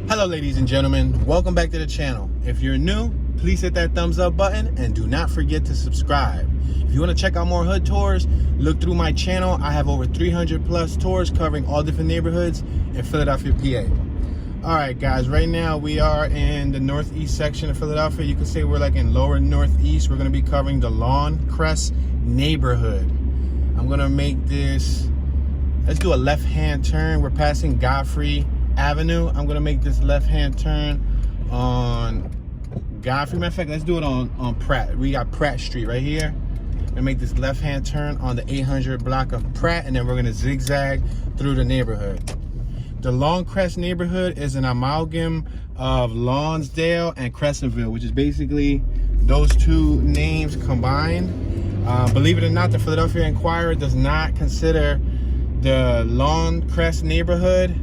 Hello ladies and gentlemen, welcome back to the channel. If you're new, please hit that thumbs up button and do not forget to subscribe. If you want to check out more hood tours, look through my channel. I have over 300 plus tours covering all different neighborhoods in Philadelphia, PA. Alright guys, right now we are in the northeast section of Philadelphia. You could say we're like in lower northeast. We're going to be covering the Lawncrest neighborhood. I'm going to make this, let's do a left-hand turn. We're passing Godfrey Avenue. I'm going to make this left-hand turn on Godfrey. Matter of fact, let's do it on Pratt. We got Pratt Street right here. And make this left-hand turn on the 800 block of Pratt, and then we're going to zigzag through the neighborhood. The Lawncrest neighborhood is an amalgam of Lawndale and Crescentville, which is basically those two names combined. Believe it or not, the Philadelphia Inquirer does not consider the Lawncrest neighborhood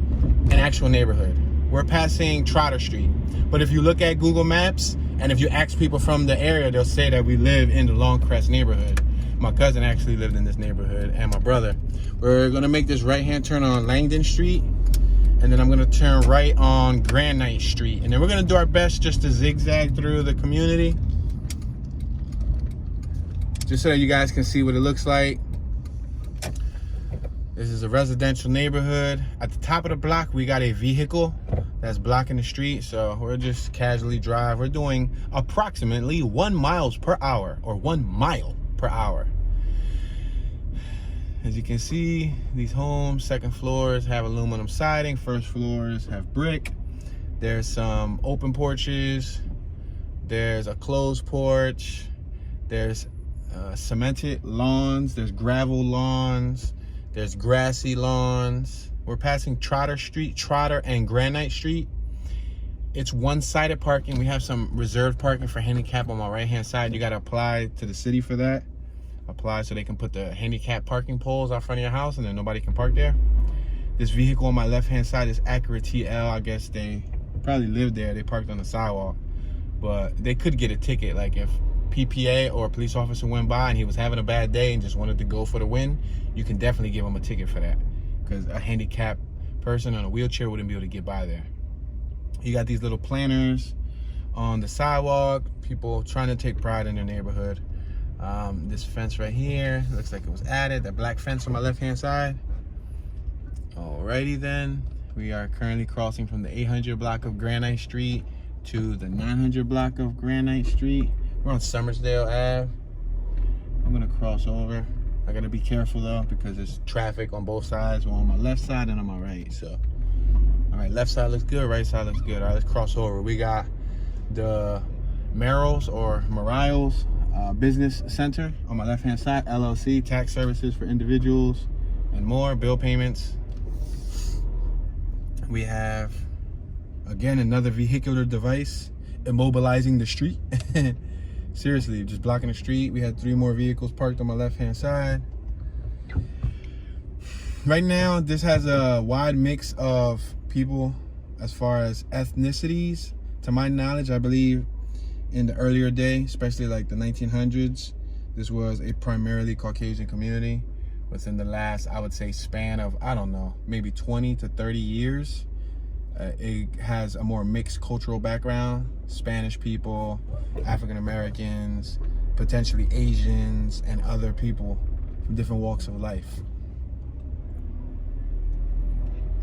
an actual neighborhood. We're passing Trotter Street. But if you look at Google Maps, and if you ask people from the area, they'll say that we live in the Lawncrest neighborhood. My cousin actually lived in this neighborhood, and my brother. We're gonna make this right-hand turn on Langdon Street, and then I'm gonna turn right on Granite Street. And then we're gonna do our best just to zigzag through the community, just so that you guys can see what it looks like. This is a residential neighborhood. At the top of the block, we got a vehicle that's blocking the street, so we're just casually drive. We're doing approximately 1 mile per hour, or 1 mile per hour. As you can see, these homes, second floors have aluminum siding, first floors have brick. There's some open porches. There's a closed porch. There's cemented lawns. There's gravel lawns. There's grassy lawns. We're passing Trotter Street, Trotter and Granite Street. It's one-sided parking. We have some reserved parking for handicap on my right-hand side. You gotta apply to the city for that. Apply so they can put the handicap parking poles out front of your house and then nobody can park there. This vehicle on my left-hand side is Acura TL. I guess they probably lived there. They parked on the sidewalk. But they could get a ticket, like if PPA or a police officer went by and he was having a bad day and just wanted to go for the win, you can definitely give him a ticket for that, because a handicapped person on a wheelchair wouldn't be able to get by there. You got these little planters on the sidewalk, people trying to take pride in their neighborhood. This fence right here looks like it was added, that black fence on my left hand side. Alrighty then, we are currently crossing from the 800 block of Granite Street to the 900 block of Granite Street. We're on Somersdale Ave. I'm gonna cross over. I gotta be careful though, because there's traffic on both sides. We're on my left side and on my right, so. All right, left side looks good, right side looks good. All right, let's cross over. We got the Merrill's or Mariles Business Center on my left-hand side, LLC, tax services for individuals and more, bill payments. We have, again, another vehicular device immobilizing the street. Seriously, just blocking the street. We had 3 more vehicles parked on my left-hand side. Right now, this has a wide mix of people as far as ethnicities. To my knowledge, I believe in the earlier day, especially like the 1900s, this was a primarily Caucasian community. Within the last, I would say, span of, I don't know, maybe 20 to 30 years, it has a more mixed cultural background. Spanish people, African Americans, potentially Asians, and other people from different walks of life.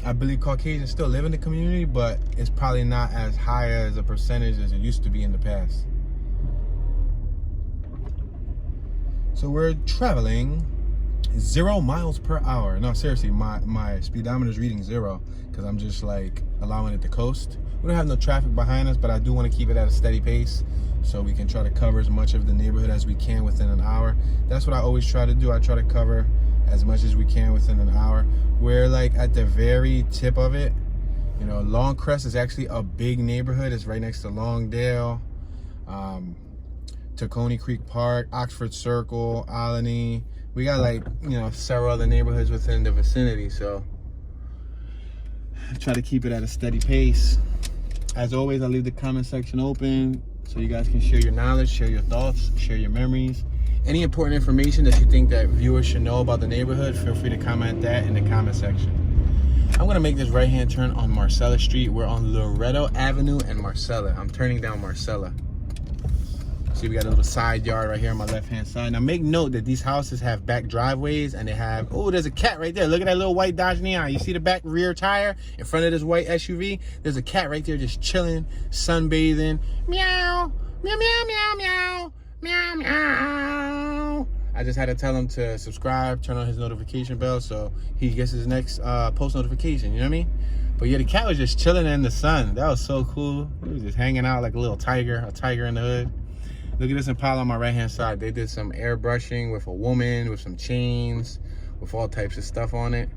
I believe Caucasians still live in the community, but it's probably not as high as a percentage as it used to be in the past. So we're traveling 0 miles per hour. No, seriously, my speedometer is reading 0 because I'm just like allowing it to coast. We don't have no traffic behind us, but I do want to keep it at a steady pace so we can try to cover as much of the neighborhood as we can within an hour. That's what I always try to do. I try to cover as much as we can within an hour. We're like at the very tip of it. You know, Lawncrest is actually a big neighborhood. It's right next to Lawndale, Tacony Creek Park, Oxford Circle, Alany. We got like, you know, several other neighborhoods within the vicinity, so I try to keep it at a steady pace. As always, I leave the comment section open so you guys can share your knowledge, share your thoughts, share your memories. Any important information that you think that viewers should know about the neighborhood, feel free to comment that in the comment section. I'm gonna make this right-hand turn on Marcella Street. We're on Loretto Avenue and Marcella. I'm turning down Marcella. See, we got a little side yard right here on my left-hand side. Now, make note that these houses have back driveways, and they have, oh, there's a cat right there. Look at that little white Dodge Neon. You see the back rear tire in front of this white SUV? There's a cat right there just chilling, sunbathing. Meow, meow, meow, meow, meow, meow, meow. I just had to tell him to subscribe, turn on his notification bell so he gets his next post notification, you know what I mean? But yeah, the cat was just chilling in the sun. That was so cool. He was just hanging out like a little tiger, a tiger in the hood. Look at this Impala on my right-hand side. They did some airbrushing with a woman, with some chains, with all types of stuff on it.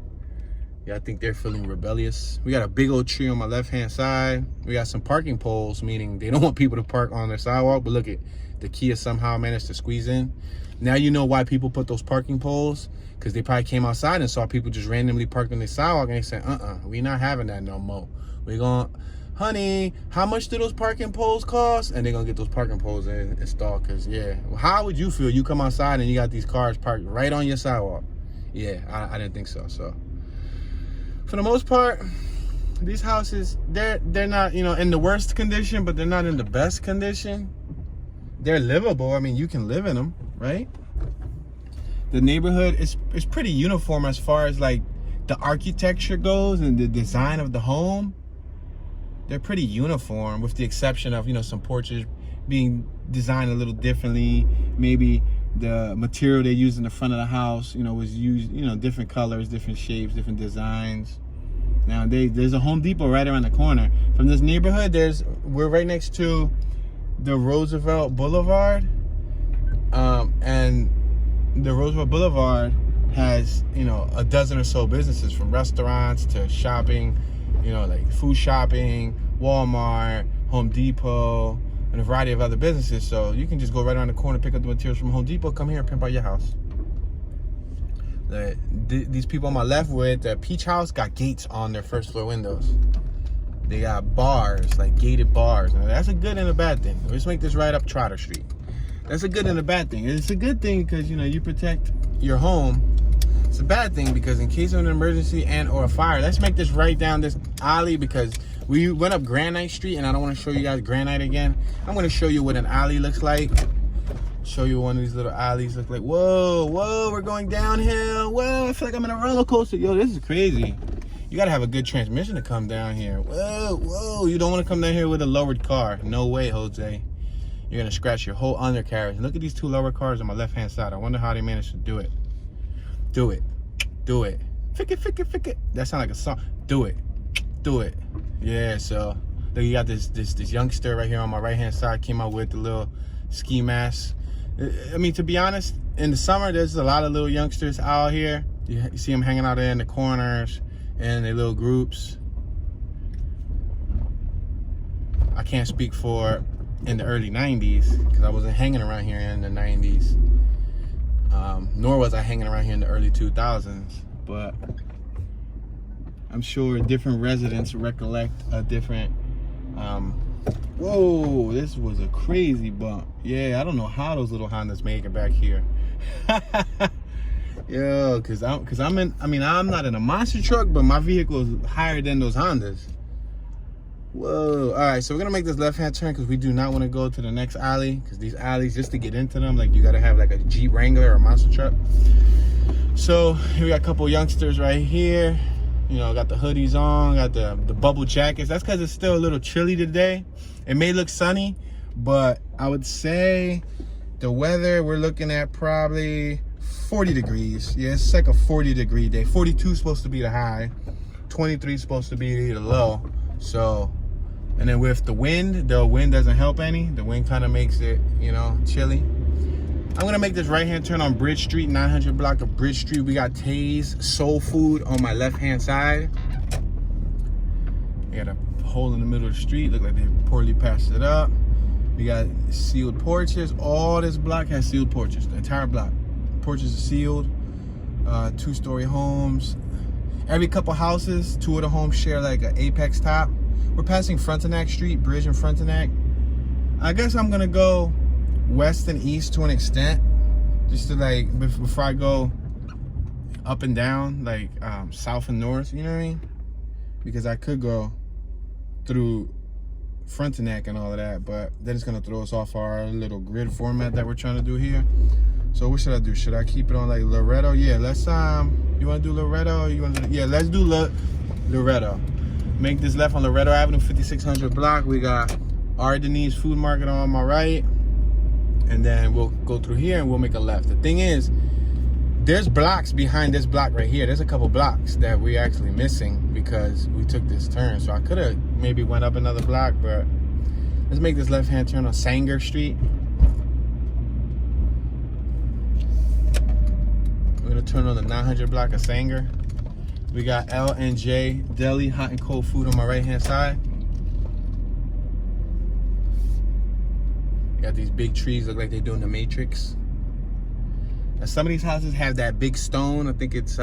Yeah, I think they're feeling rebellious. We got a big old tree on my left-hand side. We got some parking poles, meaning they don't want people to park on their sidewalk. But look at the Kia somehow managed to squeeze in. Now you know why people put those parking poles, because they probably came outside and saw people just randomly parked on the sidewalk, and they said, we not having that no more. We going, honey, how much do those parking poles cost? And they're gonna get those parking poles installed, because yeah, how would you feel? You come outside and you got these cars parked right on your sidewalk. Yeah, I didn't think so. So for the most part, these houses, they're not, you know, in the worst condition, but they're not in the best condition. They're livable. I mean, you can live in them, right? The neighborhood is pretty uniform as far as like the architecture goes and the design of the home. They're pretty uniform, with the exception of, you know, some porches being designed a little differently. Maybe the material they used in the front of the house, you know, was used, you know, different colors, different shapes, different designs. Now there's a Home Depot right around the corner from this neighborhood. We're right next to the Roosevelt Boulevard, and the Roosevelt Boulevard has, you know, a dozen or so businesses, from restaurants to shopping, you know, like food shopping, Walmart, Home Depot, and a variety of other businesses. So you can just go right around the corner, pick up the materials from Home Depot, come here and pimp out your house. These people on my left with the Peach House got gates on their first floor windows. They got bars, like gated bars. Now, that's a good and a bad thing. Let's make this right up Trotter Street. That's a good and a bad thing. It's a good thing because, you know, you protect your home. It's a bad thing because in case of an emergency and or a fire, let's make this right down this alley, because we went up Granite Street and I don't want to show you guys Granite again. I'm going to show you what an alley looks like. Show you one of these little alleys look like. Whoa, whoa, we're going downhill. Whoa, I feel like I'm in a roller coaster. Yo, this is crazy. You gotta have a good transmission to come down here. Whoa, whoa, you don't want to come down here with a lowered car. No way, Jose. You're gonna scratch your whole undercarriage. Look at these two lower cars on my left hand side. I wonder how they managed to do it. Do it. Do it. Fick it, fick it, fick it. That sounds like a song. Do it. Do it. Yeah, so look, you got this youngster right here on my right hand side, came out with the little ski mask. I mean, to be honest, in the summer there's a lot of little youngsters out here. You see them hanging out there in the corners and their little groups. I can't speak for in the early 90s because I wasn't hanging around here in the 90s, nor was I hanging around here in the early 2000s, but I'm sure different residents recollect a different whoa, this was a crazy bump. Yeah, I don't know how those little Hondas make it back here. Yo, I'm not in a monster truck, but my vehicle is higher than those Hondas. Whoa. All right, so we're gonna make this left-hand turn because we do not want to go to the next alley, because these alleys, just to get into them, like, you gotta have like a Jeep Wrangler or a monster truck. So here we got a couple youngsters right here. You know, got the hoodies on, got the bubble jackets. That's because it's still a little chilly today. It may look sunny, but I would say the weather, we're looking at probably 40 degrees. Yeah, it's like a 40-degree day. 42 is supposed to be the high. 23 is supposed to be the low. So, and then with the wind doesn't help any. The wind kind of makes it, you know, chilly. I'm gonna make this right-hand turn on Bridge Street, 900 block of Bridge Street. We got Tay's Soul Food on my left-hand side. We got a hole in the middle of the street. Look like they poorly patched it up. We got sealed porches. All this block has sealed porches. The entire block. Porches are sealed. 2-story homes. Every couple houses, 2 of the homes share like an apex top. We're passing Frontenac Street, bridge in Frontenac. I guess I'm gonna go west and east to an extent, just to like, before I go up and down, like south and north, you know what I mean? because I could go through Frontenac and all of that, but then it's gonna throw us off our little grid format that we're trying to do here. So what should I do? Should I keep it on like Loretto? Yeah, let's you wanna do Loretto or you wanna do, yeah, let's do Loretto. Make this left on Loretto Avenue, 5600 block. We got Jmv Food Market on my right, and then we'll go through here and we'll make a left. The thing is, there's blocks behind this block right here. There's a couple blocks that we're actually missing because we took this turn. So I could have maybe went up another block, but let's make this left-hand turn on Sanger Street. We're gonna turn on the 900 block of Sanger. We got L&J Deli, hot and cold food on my right-hand side. Got these big trees, look like they do in the Matrix. Now, some of these houses have that big stone. I think it's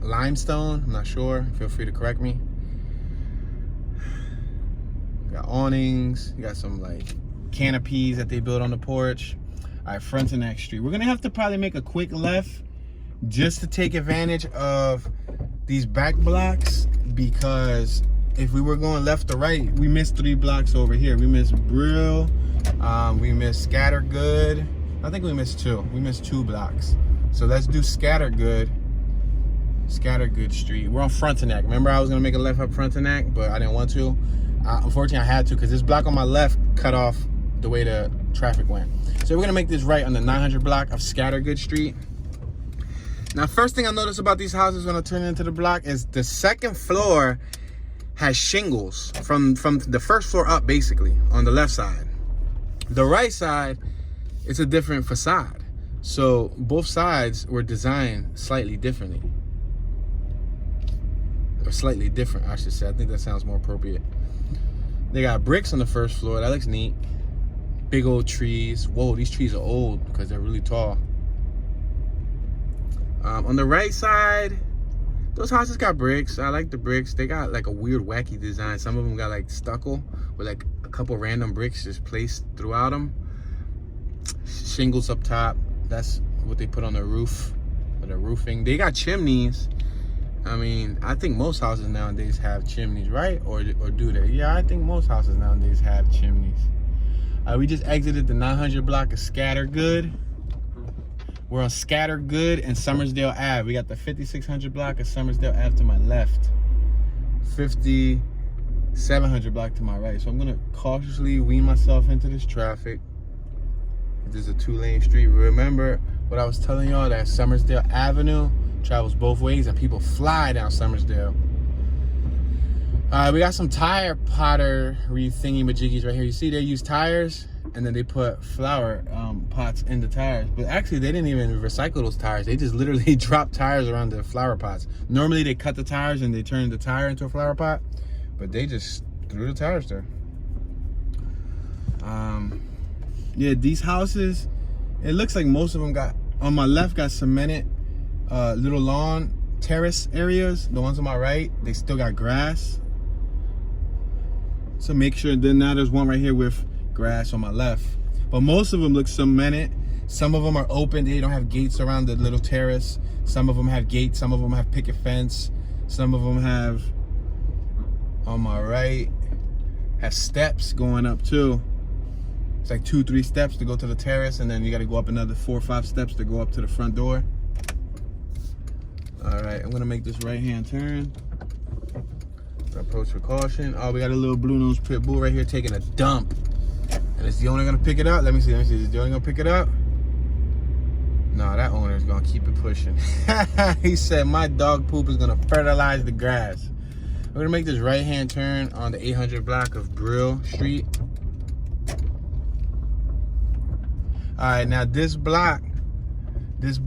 limestone. I'm not sure. Feel free to correct me. Got awnings. You got some like canopies that they built on the porch. All right, Frontenac Street. We're gonna have to probably make a quick left just to take advantage of these back blocks, because if we were going left to right, we missed 3 blocks over here. We missed Brill. We missed Scattergood. I think we missed 2. We missed 2 blocks. So let's do Scattergood Street. We're on Frontenac. Remember I was gonna make a left up Frontenac, but I didn't want to. Unfortunately, I had to because this block on my left cut off the way the traffic went. So we're gonna make this right on the 900 block of Scattergood Street. Now, first thing I noticed about these houses when I turn into the block is the second floor has shingles from the first floor up, basically, on the left side. The right side, it's a different facade. So both sides were designed slightly differently. Or slightly different, I should say. I think that sounds more appropriate. They got bricks on the first floor. That looks neat. Big old trees. Whoa, these trees are old because they're really tall. On the right side, those houses got bricks. I like the bricks. They got like a weird, wacky design. Some of them got like stucco with like a couple random bricks just placed throughout them. Shingles up top. That's what they put on the roof, or the roofing. They got chimneys. I mean, I think most houses nowadays have chimneys, right? Or do they? Yeah, I think most houses nowadays have chimneys. We just exited the 900 block of Scattergood. We're on Scattergood and Somersdale Ave. We got the 5600 block of Somersdale Ave to my left. 5700 block to my right. So I'm gonna cautiously wean myself into this traffic. This is a 2-lane street. Remember what I was telling y'all, that Somersdale Avenue travels both ways and people fly down Somersdale. We got some tire pottery thingy majiggies right here. You see they use tires and then they put flower pots in the tires. But actually they didn't even recycle those tires. They just literally dropped tires around the flower pots. Normally they cut the tires and they turn the tire into a flower pot, but they just threw the tires there. Yeah, these houses, it looks like most of them got, on my left got cemented little lawn terrace areas. The ones on my right, they still got grass. So make sure, then now there's one right here with grass on my left. But most of them look cemented. Some of them are open, they don't have gates around the little terrace. Some of them have gates, some of them have picket fence. Some of them have, on my right, have steps going up too. It's like 2-3 steps to go to the terrace, and then you gotta go up another 4 or 5 steps to go up to the front door. All right, I'm gonna make this right-hand turn. Approach with caution. Oh, we got a little blue-nosed pit bull right here taking a dump. And is the owner gonna pick it up? Let me see. Is the owner gonna pick it up? No, that owner is gonna keep it pushing. He said, my dog poop is gonna fertilize the grass. We're gonna make this right-hand turn on the 800 block of Brill Street. All right, now this block, it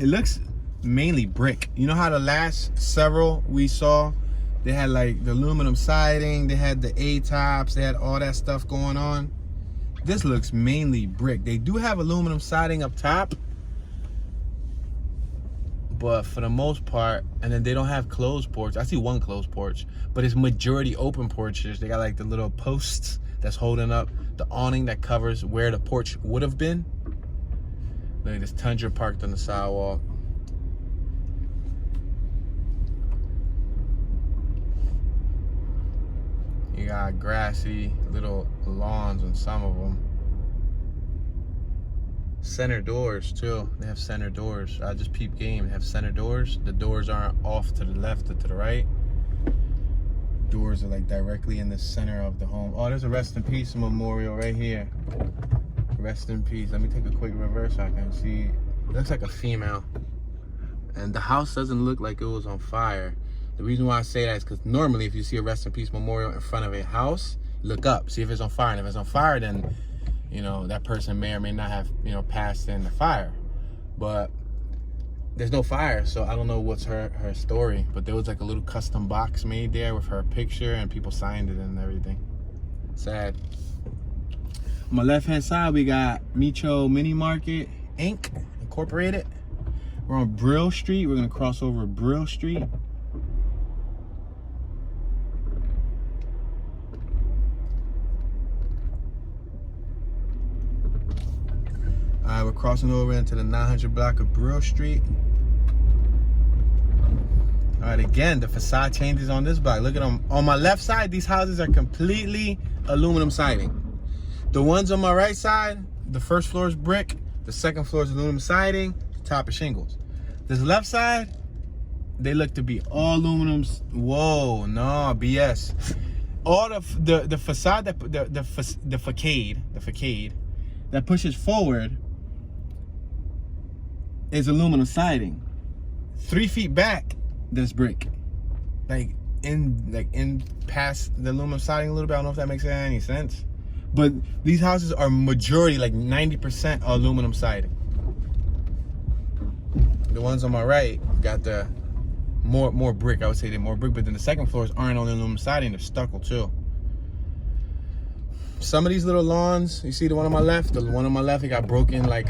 looks mainly brick. You know how the last several we saw, they had like the aluminum siding, they had the A-tops, they had all that stuff going on. This looks mainly brick. They do have aluminum siding up top, but for the most part, and then they don't have closed porch. I see one closed porch, but it's majority open porches. They got like the little posts that's holding up the awning that covers where the porch would have been. Look at this Tundra parked on the sidewalk. You got grassy little lawns on some of them. Center doors too. They have center doors. I just peep game. They have center doors. The doors aren't off to the left or to the right. Doors are like directly in the center of the home. Oh, there's a rest in peace memorial right here. Rest in peace. Let me take a quick reverse so I can see. It looks like a female. And the house doesn't look like it was on fire. The reason why I say that is because normally if you see a rest in peace memorial in front of a house, look up, see if it's on fire. And if it's on fire, then, you know, that person may or may not have, you know, passed in the fire. But there's no fire, so I don't know what's her story. But there was like a little custom box made there with her picture, and people signed it and everything. Sad. On my left-hand side, we got Micho Mini Market, Inc. Incorporated. We're on Brill Street. We're gonna cross over Brill Street. All right, we're crossing over into the 900 block of Brill Street. All right, again, the facade changes on this block. Look at them. On my left side, these houses are completely aluminum siding. The ones on my right side, the first floor is brick, the second floor is aluminum siding, the top is shingles. This left side, they look to be all aluminums. Whoa, no, BS. All the facade, the facade that pushes forward is aluminum siding. 3 feet back, there's brick. Like in past the aluminum siding a little bit. I don't know if that makes any sense. But these houses are majority, like 90% aluminum siding. The ones on my right got the more brick. I would say they're more brick, but then the second floors aren't on aluminum siding, they're stucco too. Some of these little lawns, you see the one on my left? The one on my left, it got broken like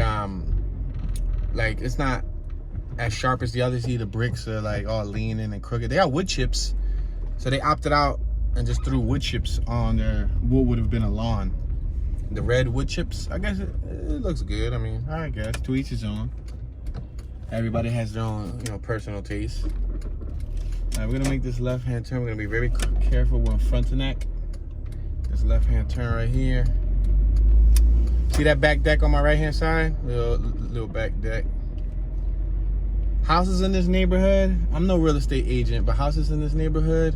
it's not as sharp as the others. See, the bricks are like all leaning and crooked. They got wood chips, so they opted out and just threw wood chips on their what would have been a lawn. The red wood chips, I guess it looks good. I mean, I guess to each his own. Everybody has their own, you know, personal taste. All right, we're gonna make this left-hand turn. We're gonna be very careful. We're in Frontenac. This left-hand turn right here. See that back deck on my right-hand side? Little back deck. Houses in this neighborhood. I'm no real estate agent, but houses in this neighborhood.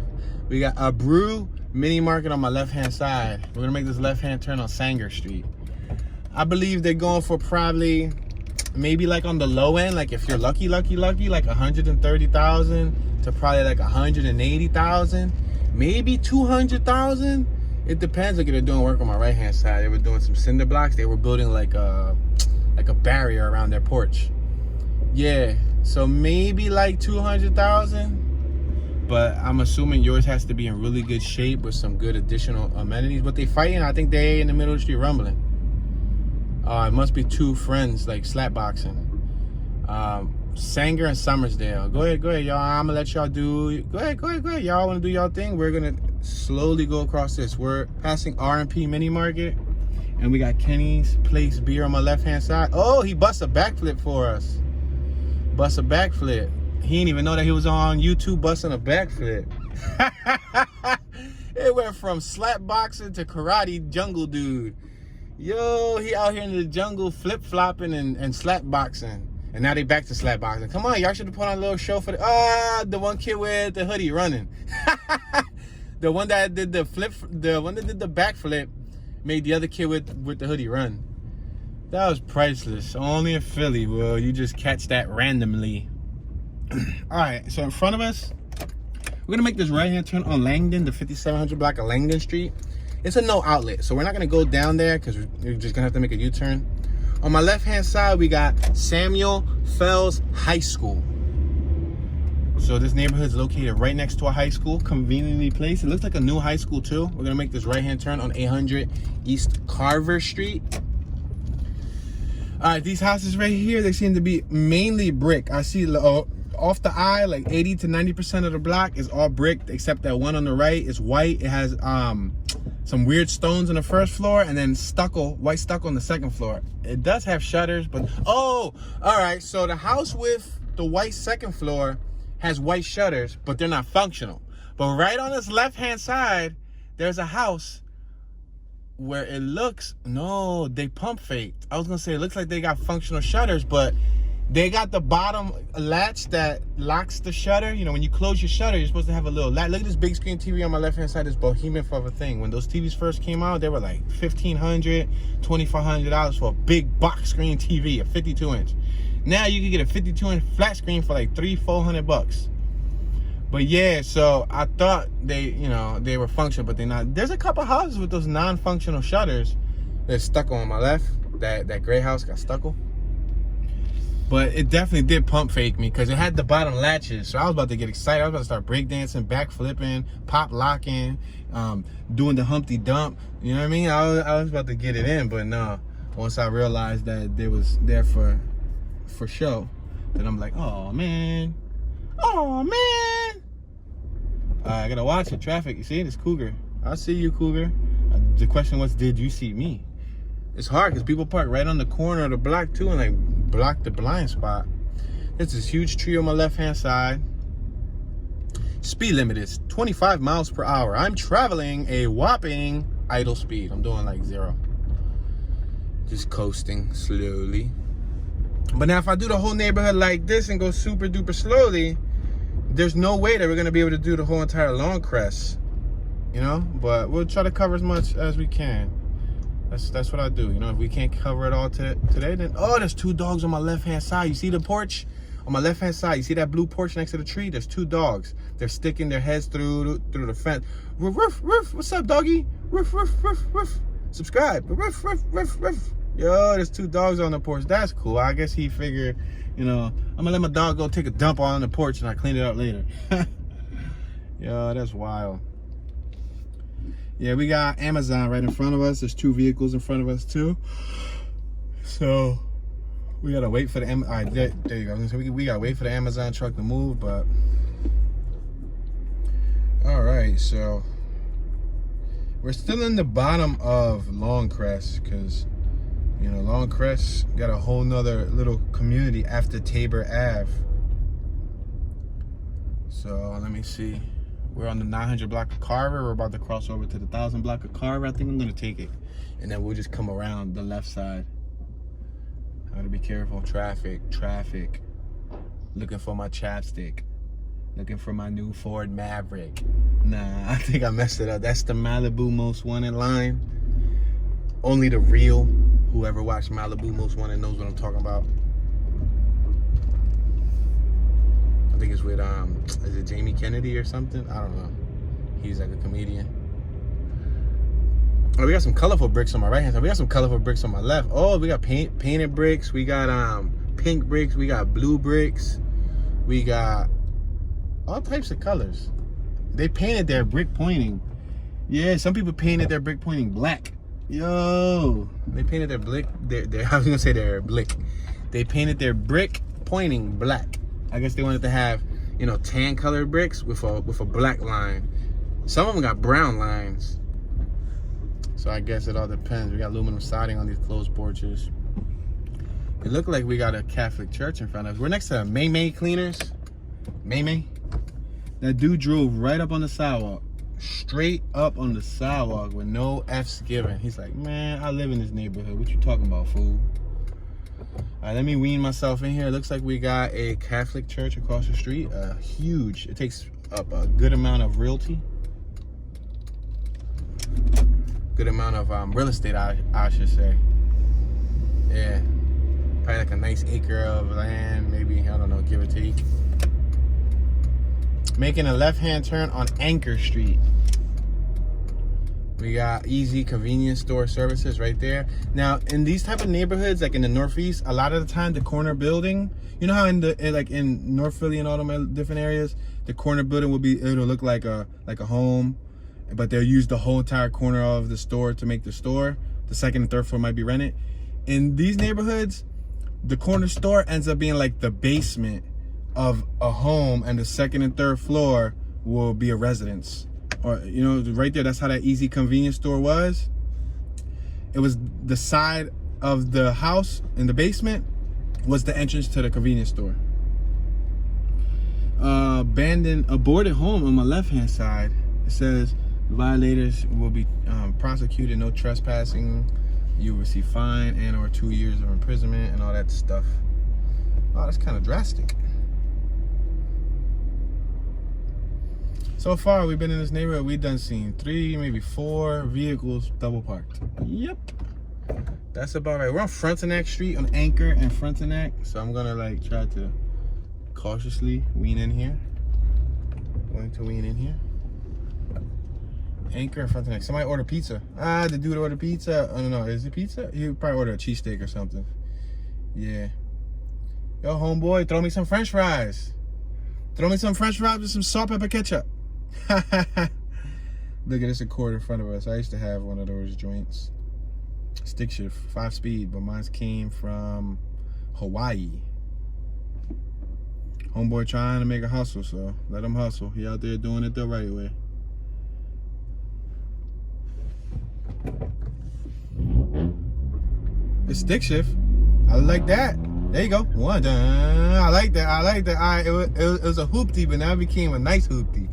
We got a Brew Mini Market on my left-hand side. We're gonna make this left-hand turn on Sanger Street. I believe they're going for probably, maybe like on the low end, like if you're lucky, like 130,000 to probably like 180,000, maybe 200,000. It depends. Like they're doing work on my right-hand side. They were doing some cinder blocks. They were building like a barrier around their porch. Yeah, so maybe like 200,000. But I'm assuming yours has to be in really good shape with some good additional amenities. But they fighting, I think they in the middle of the street rumbling. It must be two friends like slap boxing. Sanger and Somersdale. Go ahead, y'all. I'm gonna let y'all do. Go ahead. Y'all wanna do y'all thing? We're gonna slowly go across this. We're passing R&P Mini Market, and we got Kenny's Place Beer on my left-hand side. Oh, he busts a backflip for us. Bust a backflip. He didn't even know that he was on YouTube busting a backflip. It went from slap boxing to karate jungle dude. Yo, he out here in the jungle flip-flopping and slap boxing. And now they back to slap boxing. Come on, y'all should have put on a little show for the one kid with the hoodie running. The one that did the backflip made the other kid with the hoodie run. That was priceless. Only in Philly will you just catch that randomly. All right, so in front of us, we're gonna make this right-hand turn on Langdon, the 5700 block of Langdon Street. It's a no outlet, so we're not gonna go down there because we're just gonna have to make a U-turn. On my left-hand side, we got Samuel Fells High School. So this neighborhood is located right next to a high school, conveniently placed. It looks like a new high school too. We're gonna make this right-hand turn on 800 East Carver Street. All right, these houses right here, they seem to be mainly brick. I see off the eye, like 80 to 90% of the block is all brick, except that one on the right is white. It has some weird stones on the first floor, and then white stucco on the second floor. It does have shutters, but oh, all right. So the house with the white second floor has white shutters, but they're not functional. But right on this left-hand side, there's a house where it looks, no, they pump faked. I was gonna say it looks like they got functional shutters, but they got the bottom latch that locks the shutter. You know, when you close your shutter, you're supposed to have a little latch. Look at this big screen TV on my left-hand side, this behemoth of a thing. When those TVs first came out, they were like $1,500, $2,400 for a big box screen TV, a 52-inch. Now you can get a 52-inch flat screen for like $300-400. But yeah, so I thought they were functional, but they're not. There's a couple houses with those non-functional shutters that's stucco on my left. That gray house got stucco. But it definitely did pump fake me because it had the bottom latches. So I was about to get excited. I was about to start breakdancing, back flipping, pop locking, doing the Humpty Dump. You know what I mean? I was about to get it in, but no. Once I realized that they was there for show, then I'm like, oh man. Oh man. I gotta watch it. Traffic. You see it? It's Cougar. I see you, Cougar. The question was, did you see me? It's hard because people park right on the corner of the block too and like block the blind spot. There's this huge tree on my left-hand side. Speed limit is 25 miles per hour. I'm traveling a whopping idle speed. I'm doing like 0. Just coasting slowly. But now if I do the whole neighborhood like this and go super duper slowly, there's no way that we're gonna be able to do the whole entire Lawncrest, you know? But we'll try to cover as much as we can. That's what I do, you know. If we can't cover it all today, then there's 2 dogs on my left-hand side. You see the porch on my left-hand side? You see that blue porch next to the tree? There's 2 dogs. They're sticking their heads through the fence. Ruff, ruff, ruff. What's up, doggy? Ruff, ruff, ruff, ruff. Subscribe. Ruff, ruff, ruff, ruff. Yo, there's 2 dogs on the porch. That's cool. I guess he figured, you know, I'm gonna let my dog go take a dump on the porch and I clean it up later. Yo, that's wild. Yeah, we got Amazon right in front of us. There's 2 vehicles in front of us too. So we gotta wait for the all right, there you go. So we gotta wait for the Amazon truck to move, but all right, so we're still in the bottom of Lawncrest because, you know, Lawncrest got a whole nother little community after Tabor Ave. So let me see. We're on the 900 block of Carver. We're about to cross over to the 1000 block of Carver. I think I'm gonna take it, and then we'll just come around the left side. I gotta be careful. Traffic. Looking for my chapstick. Looking for my new Ford Maverick. Nah, I think I messed it up. That's the Malibu Most Wanted line. Only the real whoever watched Malibu Most Wanted knows what I'm talking about. I think it's with is it Jamie Kennedy or something? I don't know. He's like a comedian. Oh, we got some colorful bricks on my right hand side. We got some colorful bricks on my left. Oh, we got painted bricks. We got pink bricks. We got blue bricks. We got all types of colors. They painted their brick pointing. Yeah, some people painted their brick pointing black. Yo, they painted their brick. I was gonna say their blick. They painted their brick pointing black. I guess they wanted to have, you know, tan colored bricks with a black line. Some of them got brown lines. So I guess it all depends. We got aluminum siding on these closed porches. It looked like we got a Catholic church in front of us. We're next to May Cleaners. May. That dude drove right up on the sidewalk. Straight up on the sidewalk with no F's given. He's like, man, I live in this neighborhood. What you talking about, fool? All right, let me wean myself in here. It looks like we got a Catholic church across the street. Huge. It takes up a good amount of realty. Good amount of real estate, I should say. Yeah. Probably like a nice acre of land, maybe, I don't know, give or take. Making a left-hand turn on Anchor Street. We got easy convenience store services right there. Now, in these type of neighborhoods, like in the Northeast, a lot of the time the corner building, you know how in North Philly and all them different areas, the corner building it'll look like a home, but they'll use the whole entire corner of the store to make the store. The second and third floor might be rented. In these neighborhoods, the corner store ends up being like the basement of a home, and the second and third floor will be a residence. Or, you know, right there, that's how that easy convenience store was. It was the side of the house in the basement was the entrance to the convenience store. Abandoned, aborted home on my left-hand side. It says, Violators will be prosecuted. No trespassing. You will receive fine and or 2 years of imprisonment and all that stuff. Oh, that's kind of drastic. So far, we've been in this neighborhood. We've done seen 3, maybe 4 vehicles double parked. Yep. That's about right. We're on Frontenac Street on Anchor and Frontenac. So I'm gonna like try to cautiously wean in here. Going to wean in here. Anchor and Frontenac. Somebody order pizza. Ah, the dude ordered pizza. I don't know. Is it pizza? He probably ordered a cheesesteak or something. Yeah. Yo, homeboy, throw me some French fries. Throw me some French fries with some salt, pepper, ketchup. Look at this Accord in front of us. I used to have one of those joints. Stick shift, 5-speed, but mine came from Hawaii. Homeboy trying to make a hustle, so let him hustle. He out there doing it the right way. It's stick shift. I like that. There you go. One. I like that. I like that. All right, it was a hoopty, but now it became a nice hoopty.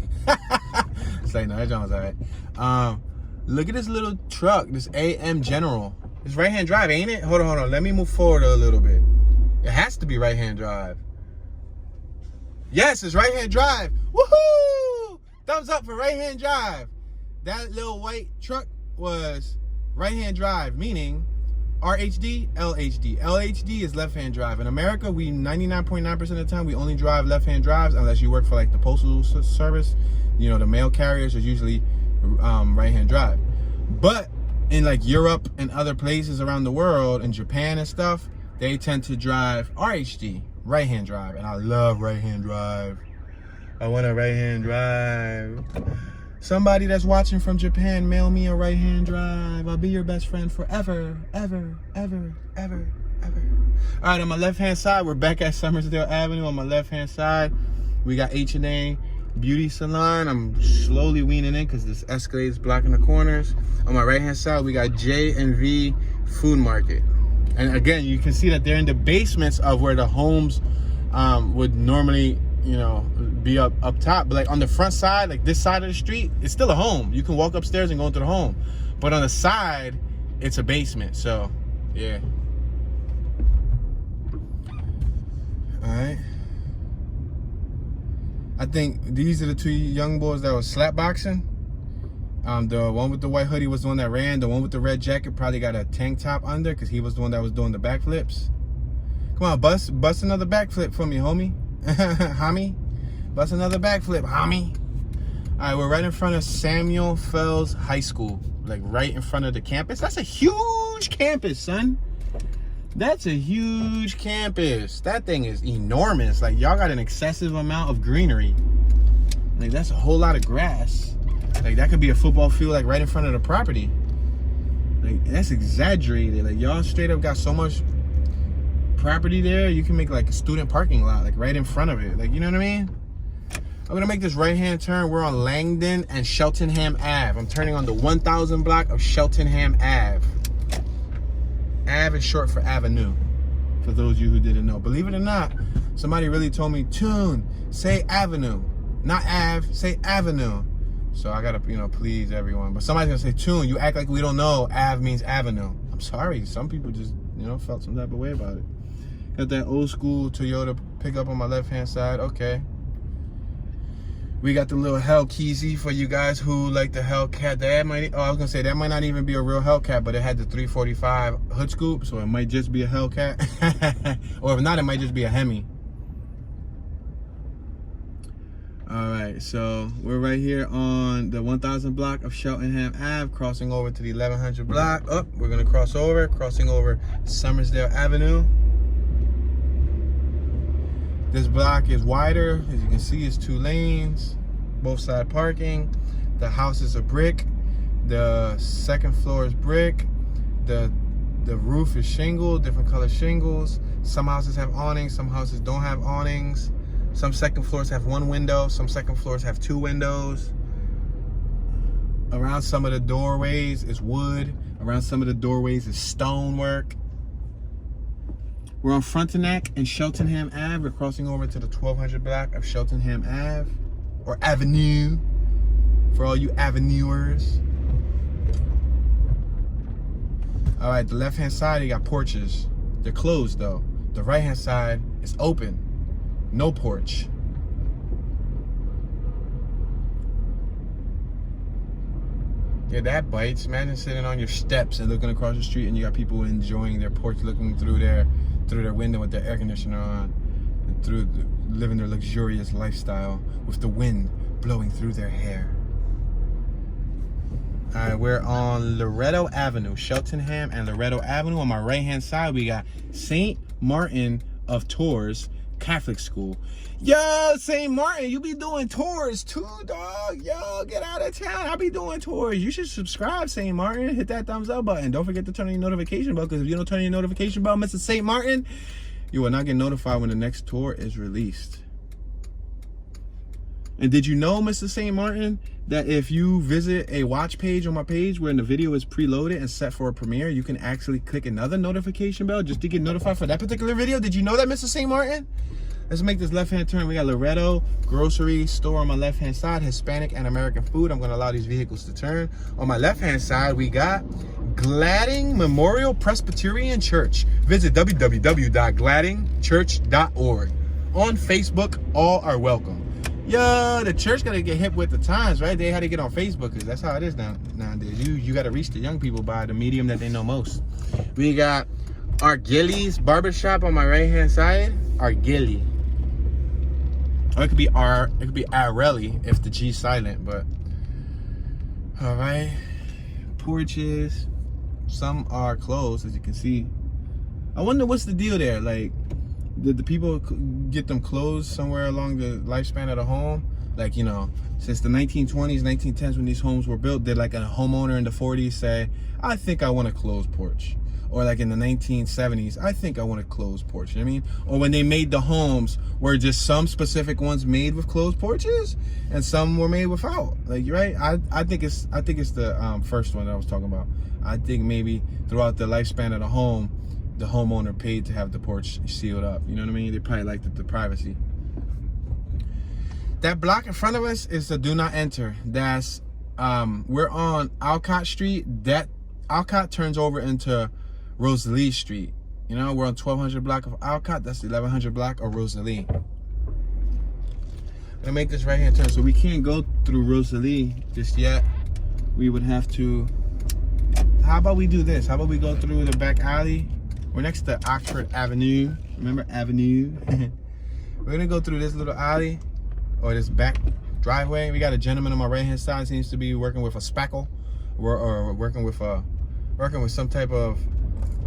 It's like, no, that John's all right. Look at this little truck, this AM General. It's right-hand drive, ain't it? Hold on. Let me move forward a little bit. It has to be right-hand drive. Yes, it's right-hand drive. Woohoo! Thumbs up for right-hand drive. That little white truck was right-hand drive, meaning RHD, LHD. LHD is left-hand drive. In America, we 99.9% of the time, we only drive left-hand drives unless you work for like the postal service. You know, the mail carriers are usually right-hand drive. But in like Europe and other places around the world, in Japan and stuff, they tend to drive RHD, right-hand drive. And I love right-hand drive. I want a right-hand drive. Somebody that's watching from Japan, mail me a right-hand drive. I'll be your best friend forever, ever, ever, ever, ever. All right, on my left-hand side, we're back at Somersdale Avenue. On my left-hand side, we got H&A Beauty Salon. I'm slowly weaning in because this Escalade is blocking the corners. On my right-hand side, we got Jmv Food Market. And again, you can see that they're in the basements of where the homes would normally, you know, be up top. But like on the front side, like this side of the street, it's still a home. You can walk upstairs and go into the home. But on the side, it's a basement. So, yeah. All right. I think these are the 2 young boys that was slap boxing. The one with the white hoodie was the one that ran. The one with the red jacket probably got a tank top under because he was the one that was doing the backflips. Come on, bust another backflip for me, homie. Homie. Bust another backflip, homie. All right, we're right in front of Samuel Fells High School. Like right in front of the campus. That's a huge campus, son. That's a huge campus. That thing is enormous. Like, y'all got an excessive amount of greenery. Like, that's a whole lot of grass. Like, that could be a football field, like, right in front of the property. Like, that's exaggerated. Like, y'all straight up got so much property there, you can make, like, a student parking lot, like, right in front of it. Like, you know what I mean? I'm gonna make this right-hand turn. We're on Langdon and Cheltenham Ave. I'm turning on the 1000 block of Cheltenham Ave. Ave is short for avenue, for those of you who didn't know. Believe it or not, somebody really told me, Tune, say avenue. Not Ave, say avenue. So I gotta, you know, please everyone. But somebody's gonna say, Tune, you act like we don't know Ave means avenue. I'm sorry, some people just, you know, felt some type of way about it. Got that old school Toyota pickup on my left-hand side, okay. We got the little Hellcat for you guys who like the Hellcat. That might, I was gonna say that might not even be a real Hellcat, but it had the 345 hood scoop, so it might just be a Hellcat. Or if not, it might just be a Hemi. All right, so we're right here on the 1000 block of Cheltenham Ave, crossing over to the 1100 block. Oh, we're gonna crossing over Somersdale Avenue. This block is wider. As you can see, it's 2 lanes, both side parking. The house is a brick. The second floor is brick. The roof is shingle, different color shingles. Some houses have awnings, some houses don't have awnings. Some second floors have 1 window, some second floors have 2 windows. Around some of the doorways is wood. Around some of the doorways is stonework. We're on Frontenac and Cheltenham Ave. We're crossing over to the 1200 block of Cheltenham Ave, or Avenue. for all you avenuers. All right, the left-hand side, you got porches. They're closed, though. The right-hand side is open. No porch. Yeah, that bites. Imagine sitting on your steps and looking across the street, and you got people enjoying their porch, looking through their window with their air conditioner on, and living their luxurious lifestyle with the wind blowing through their hair. All right, we're on Loretto Avenue, Cheltenham and Loretto Avenue. On my right-hand side, we got St. Martin of Tours Catholic School. Yo, St. Martin, you be doing tours too, dog. Yo, get out of town. I be doing tours. You should subscribe, St. Martin. Hit that thumbs up button. Don't forget to turn on your notification bell, because if you don't turn on your notification bell, Mr. St. Martin, you will not get notified when the next tour is released. And did you know, Mr. St. Martin, that if you visit a watch page on my page where the video is preloaded and set for a premiere, you can actually click another notification bell just to get notified for that particular video? Did you know that, Mr. St. Martin? Let's make this left-hand turn. We got Loretto grocery store on my left-hand side, Hispanic and American food. I'm going to allow these vehicles to turn. On my left-hand side, we got Gladding Memorial Presbyterian Church. Visit www.gladdingchurch.org. On Facebook, all are welcome. Yo, the church got to get hip with the times, right? They had to get on Facebook, because that's how it is nowadays. You got to reach the young people by the medium that they know most. We got Argilli's Barbershop on my right-hand side. Argilli. Or it could be Arelli if the G's silent, but all right. Porches, some are closed, as you can see. I wonder what's the deal there. Like, did the people get them closed somewhere along the lifespan of the home? Like, you know, since the 1920s, 1910s, when these homes were built, did like a homeowner in the 40s say, I think I want a closed porch? Or like in the 1970s, I think I want a closed porch. You know what I mean? Or when they made the homes, were just some specific ones made with closed porches and some were made without. Like, right? I think it's the first one that I was talking about. I think maybe throughout the lifespan of the home, the homeowner paid to have the porch sealed up. You know what I mean? They probably liked the privacy. That block in front of us is the do not enter. That's we're on Alcott Street. That Alcott turns over into Rosalie Street. You know, we're on 1200 block of Alcott. That's the 1100 block of Rosalie. I'm gonna make this right hand turn, so we can't go through Rosalie just yet. We would have to. How about we do this? How about we go through the back alley? We're next to Oxford Avenue. Remember Avenue? We're gonna go through this little alley or this back driveway. We got a gentleman on my right hand side, seems to be working with a spackle, or working with some type of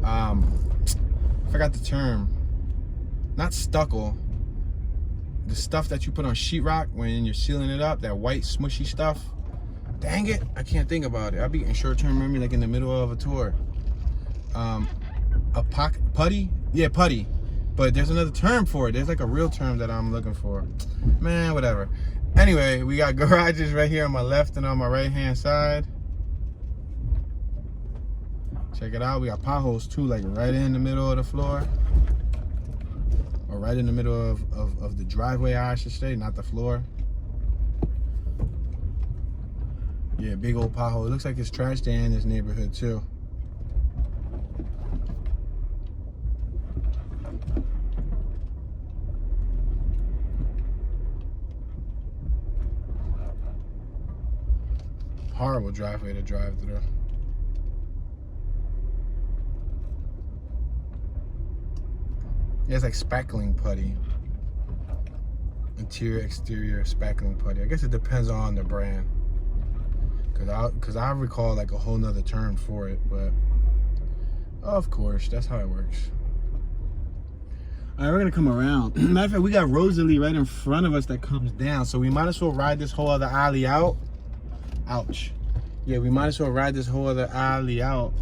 I forgot the term. Not stucco. The stuff that you put on sheetrock when you're sealing it up, that white smushy stuff. Dang it, I can't think about it. I'll be in short-term memory, like in the middle of a tour. A putty? Yeah, putty. But there's another term for it. There's like a real term that I'm looking for. Man, whatever. Anyway, we got garages right here on my left and on my right-hand side. Check it out. We got potholes too, like right in the middle of the floor. Or right in the middle of the driveway, I should say, not the floor. Yeah, big old pothole. It looks like it's trash day in this neighborhood too. Horrible driveway to drive through. Yeah, it's like spackling putty. Interior, exterior spackling putty. I guess it depends on the brand. Cause I recall like a whole nother term for it, but of course, that's how it works. All right, we're gonna come around. Matter of fact, we got Rosalie right in front of us that comes down, so we might as well ride this whole other alley out. Ouch. Yeah, we might as well ride this whole other alley out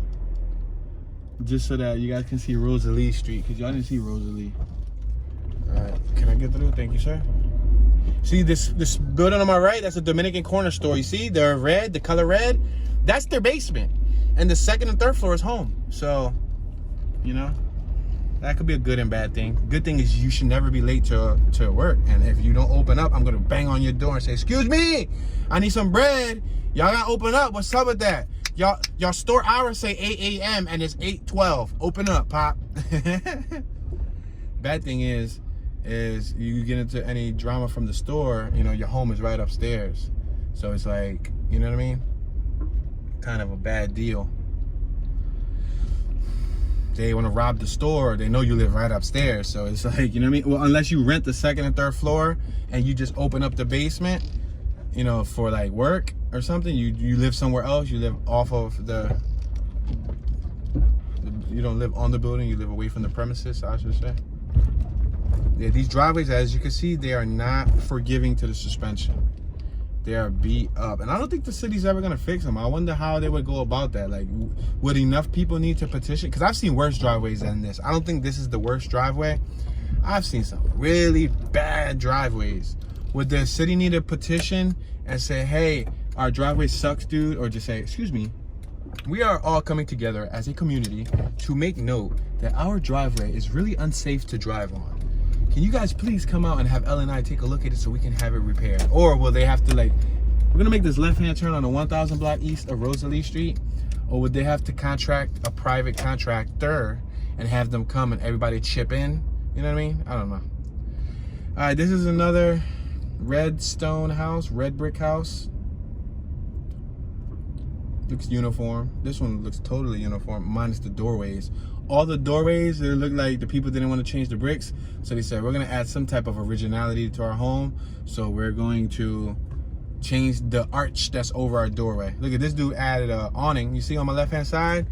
just so that you guys can see Rosalie Street, because y'all didn't see Rosalie. All right, can I get through? Thank you, sir. See this building on my right? That's a Dominican corner store. You see the red, the color red? That's their basement. And the second and third floor is home. So, you know, That could be a good and bad thing. Good thing is you should never be late to work. And if you don't open up, I'm gonna bang on your door and say, excuse me, I need some bread. Y'all gotta open up. What's up with that? Y'all store hours say 8 a.m. and it's 8:12. Open up, Pop. Bad thing is you get into any drama from the store, you know, your home is right upstairs. So it's like, you know what I mean? Kind of a bad deal. They want to rob the store, they know you live right upstairs. So it's like, you know what I mean? Well, unless you rent the second and third floor and you just open up the basement, you know, for like work or something, you live somewhere else, you live off of you don't live on the building, you live away from the premises, I should say. Yeah, these driveways, as you can see, they are not forgiving to the suspension. They are beat up, and I don't think the city's ever gonna fix them. I wonder how they would go about that. Like, would enough people need to petition? Because I've seen worse driveways than this. I don't think this is the worst driveway. I've seen some really bad driveways. Would the city need a petition and say, hey, our driveway sucks, dude? Or just say, excuse me, we are all coming together as a community to make note that our driveway is really unsafe to drive on. Can you guys please come out and have Ellen and I take a look at it so we can have it repaired? Or will they have to, like, we're gonna make this left-hand turn on the 1000 block east of Rosalie Street, or would they have to contract a private contractor and have them come and everybody chip in? You know what I mean? I don't know. All right, this is another red stone house, red brick house. Looks uniform. This one looks totally uniform, minus the doorways. All the doorways, they look like the people didn't want to change the bricks. So they said, we're going to add some type of originality to our home. So we're going to change the arch that's over our doorway. Look at this dude added an awning. You see on my left-hand side?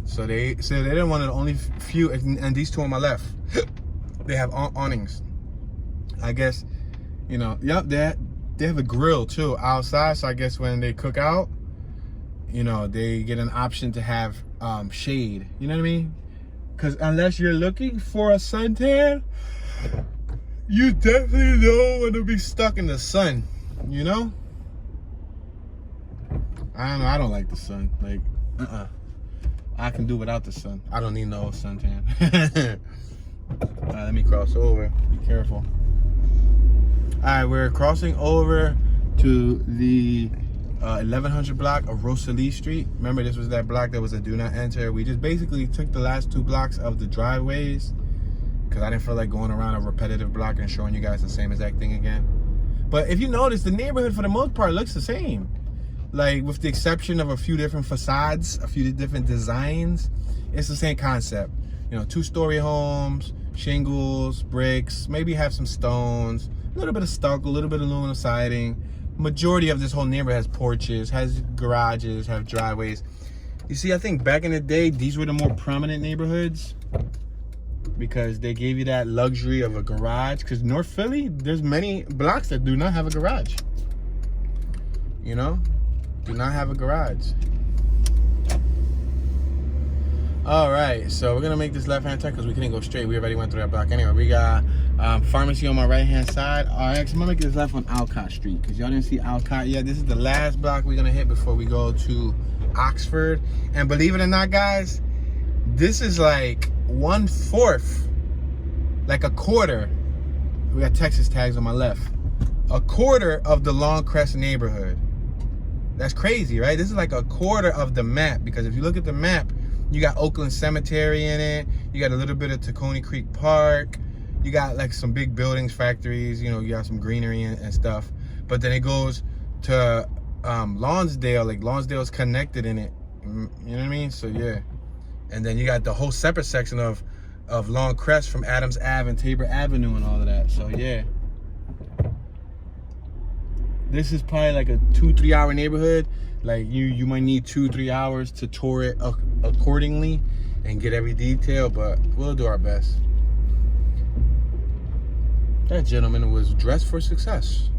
So they said they didn't want the only few, and these two on my left, they have awnings. I guess, you know, yep, they have a grill too outside. So I guess when they cook out, you know, they get an option to have shade. You know what I mean? Because unless you're looking for a suntan, you definitely don't want to be stuck in the sun. You know? I don't know. I don't like the sun. Like, I can do without the sun. I don't need no suntan. All right, let me cross over. Be careful. All right, we're crossing over to the 1100 block of Rosalie Street. Remember, this was that block that was a do not enter. We just basically took the last 2 blocks of the driveways because I didn't feel like going around a repetitive block and showing you guys the same exact thing again. But if you notice, the neighborhood for the most part looks the same. Like, with the exception of a few different facades, a few different designs, it's the same concept. You know, 2-story homes, shingles, bricks, maybe have some stones, a little bit of stucco, a little bit of aluminum siding. Majority of this whole neighborhood has porches, has garages, have driveways. You see, I think back in the day, these were the more prominent neighborhoods because they gave you that luxury of a garage. Because North Philly, there's many blocks that do not have a garage. You know, do not have a garage. All right, so we're gonna make this left-hand turn because we couldn't go straight. We already went through that block anyway. We got pharmacy on my right-hand side. All right, so I'm gonna make this left on Alcott Street because y'all didn't see Alcott yet. This is the last block we're gonna hit before we go to Oxford. And believe it or not, guys, this is like 1/4, like a quarter. We got Texas tags on my left. A quarter of the Lawncrest neighborhood. That's crazy, right? This is like a quarter of the map because if you look at the map, you got Oakland Cemetery in it. You got a little bit of Tacony Creek Park. You got like some big buildings, factories. You know, you got some greenery and stuff. But then it goes to Lonsdale. Like Lonsdale's connected in it. You know what I mean? So yeah. And then you got the whole separate section of Lawncrest from Adams Ave and Tabor Avenue and all of that. So yeah. This is probably like a 2-3 hour neighborhood. Like you might need 2-3 hours to tour it accordingly and get every detail, but we'll do our best. That gentleman was dressed for success.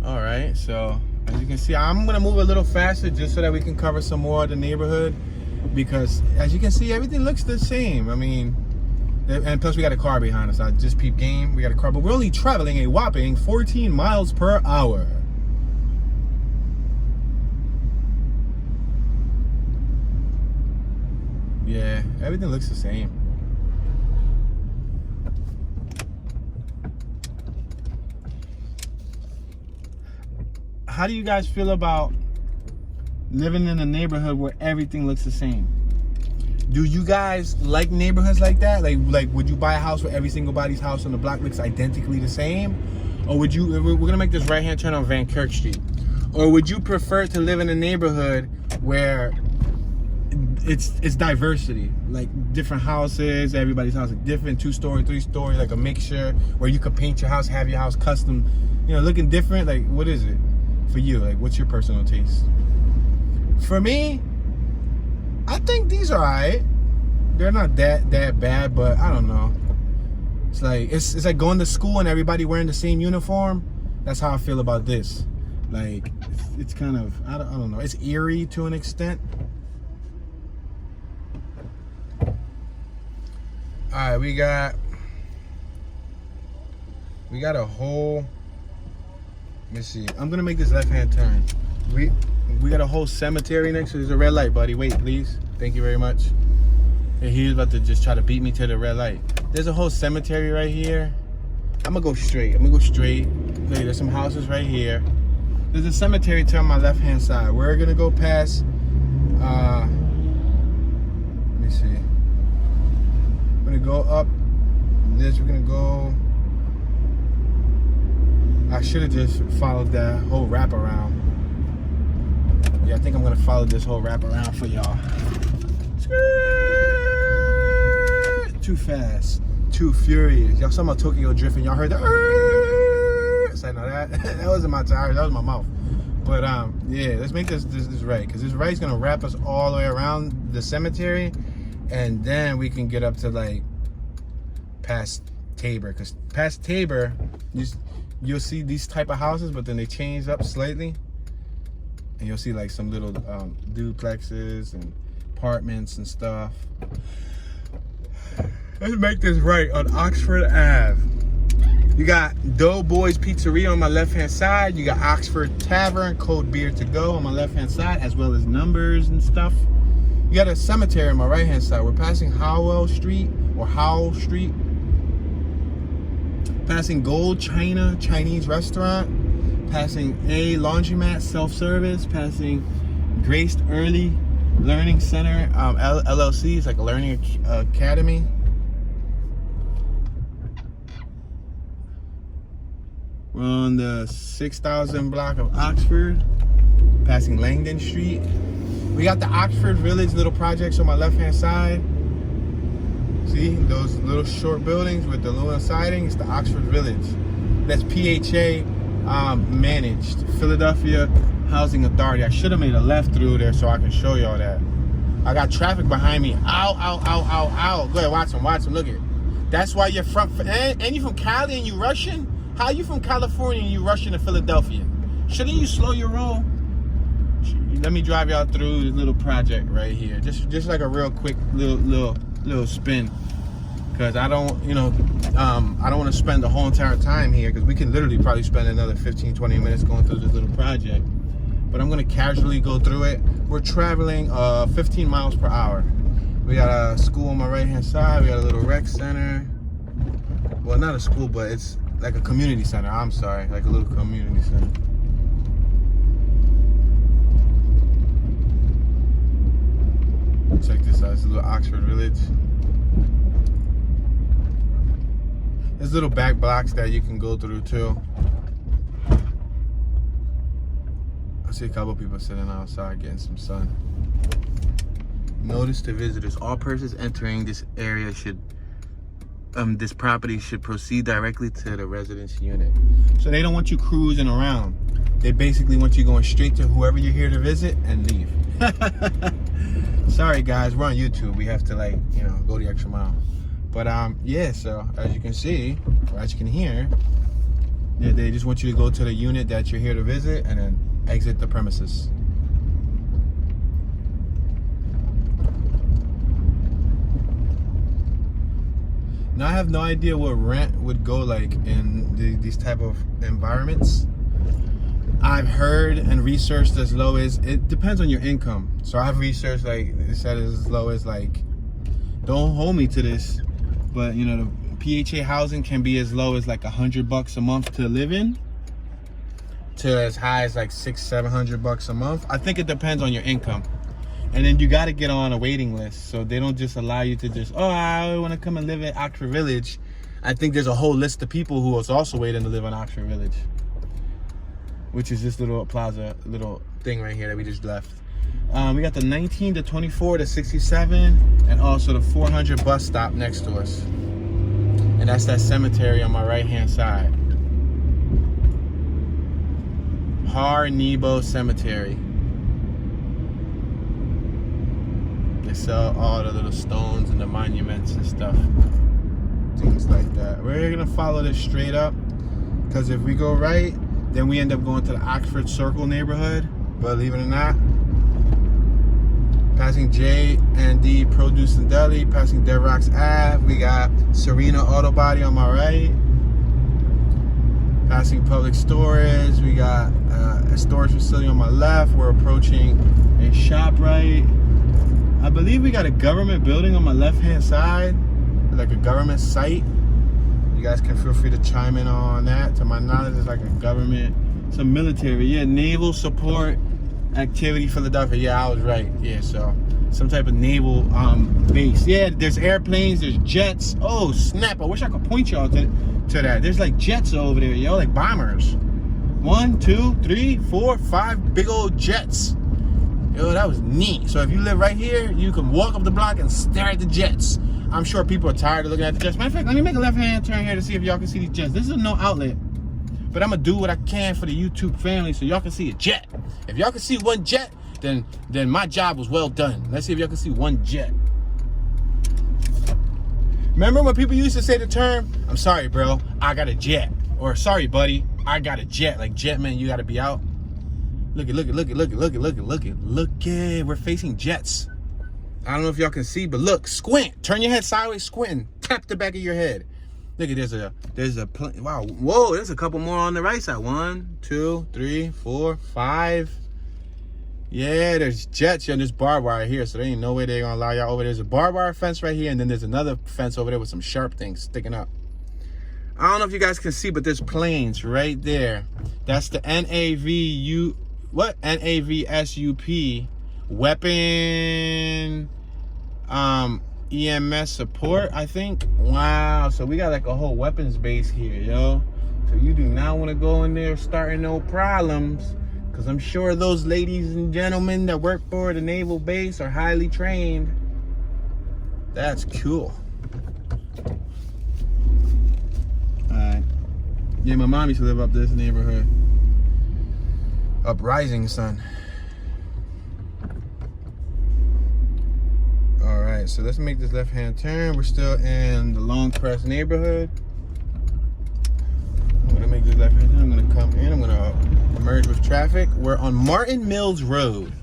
All right, so as you can see, I'm gonna move a little faster just so that we can cover some more of the neighborhood because as you can see, everything looks the same. I mean, and plus we got a car behind us. I just peeped game. We got a car, but we're only traveling a whopping 14 miles per hour. Yeah, everything looks the same. How do you guys feel about living in a neighborhood where everything looks the same? Do you guys like neighborhoods like that? Like would you buy a house where every single body's house on the block looks identically the same? Or would you, we're gonna make this right-hand turn on Van Kirk Street. Or would you prefer to live in a neighborhood where it's diversity, like different houses, everybody's house is different, 2-story, 3-story, like a mixture, where you could paint your house, have your house custom, looking different? Like, what is it for you? Like, what's your personal taste? For me, I think these are alright. They're not that bad, but I don't know. It's like going to school and everybody wearing the same uniform. That's how I feel about this. Like, it's kind of, I don't know. It's eerie to an extent. All right, we got a whole, let me see. I'm gonna make this left-hand turn. We got a whole cemetery next to, there's a red light, buddy. Wait, please. Thank you very much. And he was about to just try to beat me to the red light. There's a whole cemetery right here. I'm gonna go straight. Look, there's some houses right here. There's a cemetery to my left-hand side. We're gonna go past, let me see. We're gonna go up this, we're gonna go, I should have just followed that whole wraparound. Yeah, I think I'm gonna follow this whole wraparound for y'all. Too fast, too furious. Y'all saw my Tokyo drifting. Y'all heard that? Say no, that wasn't my tires. That was my mouth. But yeah, let's make this right, because this right's gonna wrap us all the way around the cemetery, and then we can get up to like past Tabor. Because past Tabor, you'll see these type of houses, but then they change up slightly, and you'll see like some little duplexes and apartments and stuff. Let's make this right on Oxford Ave. You got Doughboys Pizzeria on my left-hand side. You got Oxford Tavern, cold beer to go on my left-hand side, as well as numbers and stuff. You got a cemetery on my right-hand side. We're passing Howell Street, or Howell Street. Passing Gold China Chinese restaurant. Passing A Laundromat self-service. Passing Graced Early Learning Center, LLC. It's like a learning academy. We're on the 6,000 block of Oxford, passing Langdon Street. We got the Oxford Village little projects on my left-hand side. See those little short buildings with the aluminum siding? It's the Oxford Village. That's PHA managed, Philadelphia Housing Authority. I should have made a left through there so I can show y'all that. I got traffic behind me. Ow, ow, ow, ow, ow. Go ahead, watch him, look at it. That's why you're from, and you from Cali and you Russian? How you from California and you rushing to Philadelphia? Shouldn't you slow your roll? Let me drive y'all through this little project right here. Just like a real quick little spin. Cause I don't, I don't want to spend the whole entire time here, because we can literally probably spend another 15-20 minutes going through this little project. But I'm gonna casually go through it. We're traveling 15 miles per hour. We got a school on my right-hand side. We got a little rec center. Well, not a school, but it's like a community center. I'm sorry, like a little community center. Check this out. It's a little Oxford Village. There's little back blocks that you can go through too. I see a couple people sitting outside getting some sun. Notice to visitors: all persons entering this area should this property should proceed directly to the residence unit. So they don't want you cruising around. They basically want you going straight to whoever you're here to visit and leave. Sorry guys, we're on YouTube. We have to go the extra mile. But yeah, so as you can see, or as you can hear, they just want you to go to the unit that you're here to visit and then exit the premises. Now I have no idea what rent would go like in these type of environments. I've heard and researched as low as, it depends on your income. So I've researched, like it said, as low as like don't hold me to this, but you know, the PHA housing can be as low as like $100 a month to live in, to as high as like $600-700 a month. I think it depends on your income. And then you got to get on a waiting list, so they don't just allow you to just, oh, I want to come and live at Oxford Village. I think there's a whole list of people who is also waiting to live in Oxford Village, which is this little plaza, little thing right here that we just left. We got the 19, the 24, the 67, and also the 400 bus stop next to us. And that's that cemetery on my right-hand side. Har Nebo Cemetery. They sell all the little stones and the monuments and stuff. Things like that. We're gonna follow this straight up, because if we go right, then we end up going to the Oxford Circle neighborhood. Believe it or not. Passing J&D Produce and Deli, passing Devrocks Ave. We got Serena Auto Body on my right. Passing Public Storage. We got a storage facility on my left. We're approaching a ShopRite. I believe we got a government building on my left-hand side, like a government site. You guys can feel free to chime in on that. To my knowledge, it's like a government, some military. Yeah, Naval Support Activity Philadelphia. Yeah, I was right. Yeah, so some type of naval base. Yeah, there's airplanes, there's jets. Oh snap! I wish I could point y'all to that. There's like jets over there, yo, like bombers. 1, 2, 3, 4, 5 big old jets. Yo, that was neat. So if you live right here, you can walk up the block and stare at the jets. I'm sure people are tired of looking at the jets. Matter of fact, let me make a left-hand turn here to see if y'all can see these jets. This is no outlet, but I'm gonna do what I can for the YouTube family so y'all can see a jet. If y'all can see one jet, then my job was well done. Let's see if y'all can see one jet. Remember when people used to say the term, I'm sorry, bro, I got a jet. Or sorry, buddy, I got a jet. Like, jet, man, you gotta be out. Look at, we're facing jets. I don't know if y'all can see, but look, squint. Turn your head sideways, squinting. Tap the back of your head. Look at, there's a plane. Wow, whoa, there's a couple more on the right side. 1, 2, 3, 4, 5. Yeah, there's jets, and there's barbed wire here, so there ain't no way they're gonna allow y'all over. There's a barbed wire fence right here, and then there's another fence over there with some sharp things sticking up. I don't know if you guys can see, but there's planes right there. That's the NAVSUP weapon EMS support, I think. Wow, so we got like a whole weapons base here, yo. So you do not want to go in there starting no problems, because I'm sure those ladies and gentlemen that work for the naval base are highly trained. That's cool. Alright. Yeah, my mom used to live up this neighborhood. Uprising Sun. Alright, so let's make this left-hand turn. We're still in the Lawncrest neighborhood. I'm gonna make this left-hand turn. I'm gonna come in. I'm gonna merge with traffic. We're on Martin Mills Road.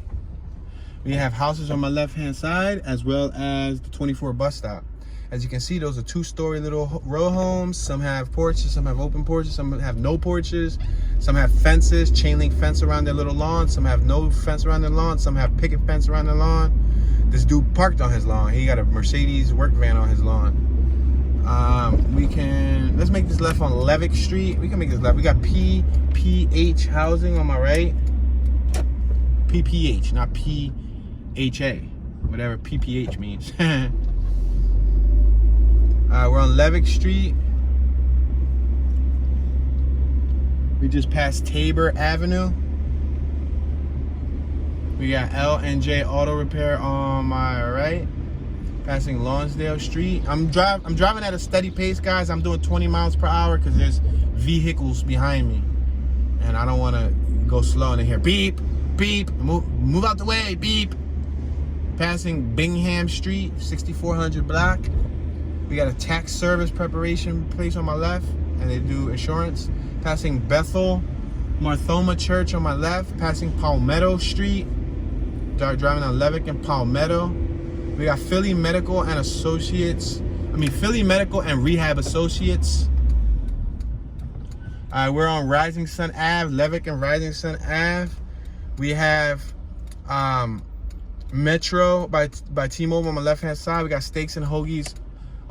We have houses on my left-hand side as well as the 24 bus stop. As you can see, those are 2-story little row homes. Some have porches, some have open porches, some have no porches. Some have fences, chain link fence around their little lawn. Some have no fence around their lawn. Some have picket fence around their lawn. This dude parked on his lawn. He got a Mercedes work van on his lawn. Let's make this left on Levick Street. We can make this left. We got PPH housing on my right. PPH, not PHA. Whatever PPH means. We're on Levick Street. We just passed Tabor Avenue. We got L&J Auto Repair on my right. Passing Lonsdale Street. I'm driving at a steady pace, guys. I'm doing 20 miles per hour because there's vehicles behind me, and I don't want to go slow and then hear beep, beep. Move out the way, beep. Passing Bingham Street, 6400 block. We got a tax service preparation place on my left, and they do insurance. Passing Bethel Marthoma Church on my left. Passing Palmetto Street. Driving on Levick and Palmetto. We got Philly Medical and Rehab Associates. We're on Rising Sun Ave, Levick and Rising Sun Ave. We have Metro by T-Mobile on my left-hand side. We got Steaks and Hoagies